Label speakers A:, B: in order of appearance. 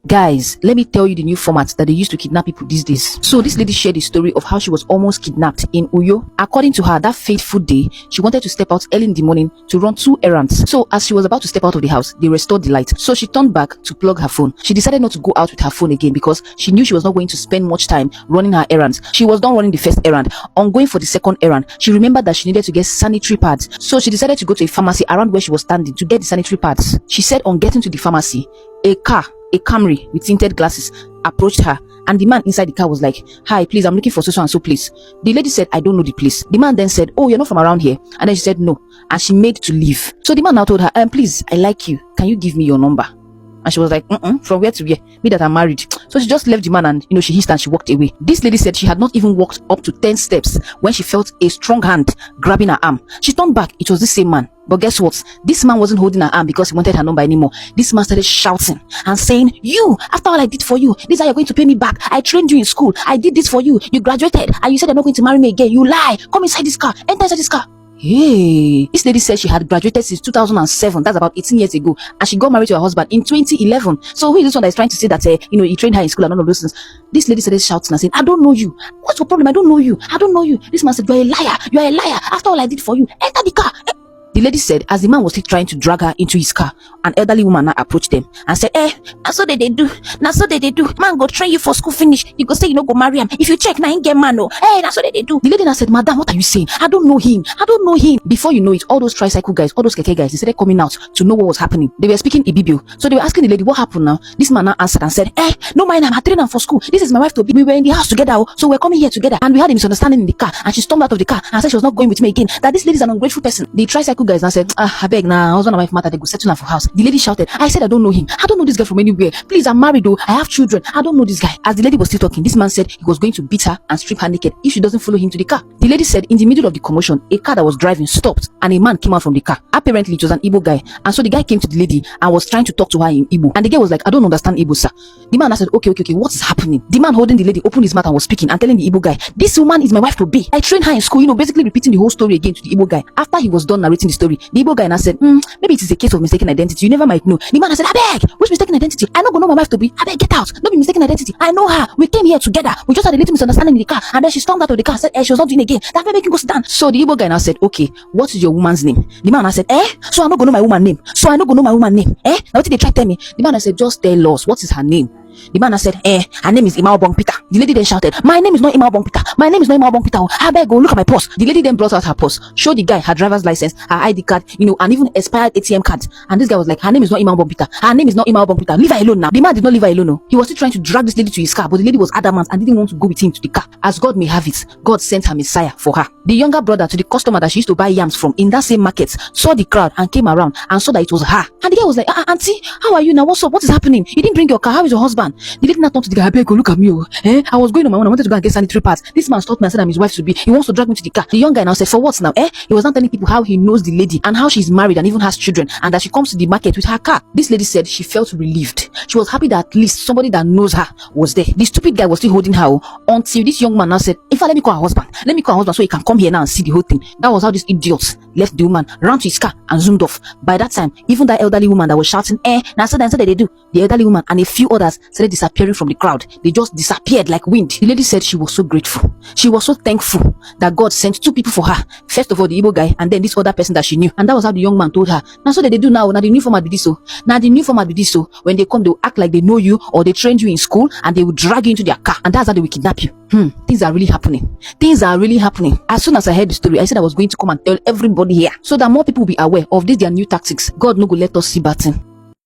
A: Guys, let me tell you the new format that they use to kidnap people these days. So this lady shared a story of how she was almost kidnapped in Uyo. According to her, that fateful day, she wanted to step out early in the morning to run 2 errands. So as she was about to step out of the house, they restored the light. So she turned back to plug her phone. She decided not to go out with her phone again because she knew she was not going to spend much time running her errands. She was done running the first errand. On going for the second errand, she remembered that she needed to get sanitary pads. So she decided to go to a pharmacy around where she was standing to get the sanitary pads. She said on getting to the pharmacy, a Camry with tinted glasses approached her, and the man inside the car was like, "Hi, please, I'm looking for so and so place." The lady said, "I don't know the place." The man then said, "Oh, you're not from around here?" And then she said, "No," and she made to leave. So the man now told her, "Please, I like you. Can you give me your number?" And she was like, "From where to where? Me that I'm married." So she just left the man and, she hissed and she walked away. This lady said she had not even walked up to 10 steps when she felt a strong hand grabbing her arm. She turned back. It was the same man. But guess what? This man wasn't holding her arm because he wanted her number anymore. This man started shouting and saying, "You, after all I did for you, this is how you're going to pay me back. I trained you in school. I did this for you. You graduated and you said you're not going to marry me again. You lie. Come inside this car. Enter inside this car." Hey, this lady said she had graduated since 2007. That's about 18 years ago. And she got married to her husband in 2011. So who is this one that is trying to say that, he trained her in school and all of those things? This lady started shouting and saying, "I don't know you. What's your problem? I don't know you. I don't know you." This man said, "You're a liar. You're a liar. After all I did for you, enter the car." The lady said, as the man was still trying to drag her into his car, an elderly woman now approached them and said, "Now so they do. Now so they do. Man go train you for school finish. You go say you no go marry him. If you check, now ain't get man no. Now so they do." The lady now said, "Madam, what are you saying? I don't know him. I don't know him." Before you know it, all those tricycle guys, all those keke guys, they started coming out to know what was happening. They were speaking Ibibio. So they were asking the lady, "What happened now?" This man now answered and said, "No mind, I'm training for school. This is my wife to be. We were in the house together, so we're coming here together. And we had a misunderstanding in the car. And she stormed out of the car and said she was not going with me again. That this lady is an ungrateful person." The tricycle guys now said, "I beg now, husband and wife matter, they go settle her for house." The lady shouted, "I said I don't know him. I don't know this guy from anywhere. Please, I'm married though. I have children. I don't know this guy." As the lady was still talking, this man said he was going to beat her and strip her naked if she doesn't follow him to the car. The lady said in the middle of the commotion, a car that was driving stopped and a man came out from the car. Apparently it was an Igbo guy, and so the guy came to the lady and was trying to talk to her in Igbo. And the girl was like, "I don't understand Igbo, sir." The man said, okay, what is happening?" The man holding the lady opened his mouth and was speaking and telling the Igbo guy, "This woman is my wife to be. I trained her in school," basically repeating the whole story again to the Igbo guy. After he was done narrating the story, the Igbo guy now said, "Maybe it is a case of mistaken identity. You never might know." The man said, "I beg, which mistaken identity? I don't know my wife to be. I beg, get out. Don't be mistaken identity. I know her. We came here together. We just had a little misunderstanding in the car, and then she stormed out of the car and said, she was not doing again. That baby can go sit down." So the Igbo guy now said, "Okay, what is your woman's name?" The man now said, "So I don't know my woman's name. So I don't know my woman's name. Now what did they try to tell me?" The man said, "Just tell us, what is her name?" The man said, "Her name is Imao Bong Peter." The lady then shouted, "My name is not Imao Bong Peter. My name is not Imao Bong Peter. I beg, go look at my purse." The lady then brought out her purse, showed the guy her driver's license, her ID card, and even expired ATM cards. And this guy was like, "Her name is not Imao Bong Peter. Her name is not Imao Bong Peter. Leave her alone now." The man did not leave her alone. No. He was still trying to drag this lady to his car, but the lady was adamant and didn't want to go with him to the car. As God may have it, God sent her Messiah for her. The younger brother to the customer that she used to buy yams from in that same market saw the crowd and came around and saw that it was her. And the guy was like, "Auntie, how are you now? What's up? What is happening? You didn't bring your car. How is your husband?" The lady now turned to the guy, "I beg, go look at me. I was going on my own. I wanted to go and get sanitary pads. This man stopped me and said I'm his wife to be. He wants to drag me to the car." The young guy now said, "For what now? He was now telling people how he knows the lady and how she's married and even has children and that she comes to the market with her car." This lady said she felt relieved. She was happy that at least somebody that knows her was there. The stupid guy was still holding her until this young man now said, "In fact, let me call her husband. Let me call her husband so he can come here now and see the whole thing." That was how this idiot left the woman, ran to his car and zoomed off. By that time, even that elderly woman that was shouting, "Now so they do," the elderly woman and a few others started disappearing from the crowd. They just disappeared like wind. The lady said she was so grateful. She was so thankful that God sent 2 people for her. First of all, the Igbo guy, and then this other person that she knew. And that was how the young man told her, "Now so they do now. Now the new format be this so. Now the new format be this so. When they come, they will act like they know you or they trained you in school and they will drag you into their car. And that's how they will kidnap you." Things are really happening. Things are really happening. As soon as I heard the story, I said I was going to come and tell everybody here so that more people will be aware of this their new tactics. God no go let us see bad thing.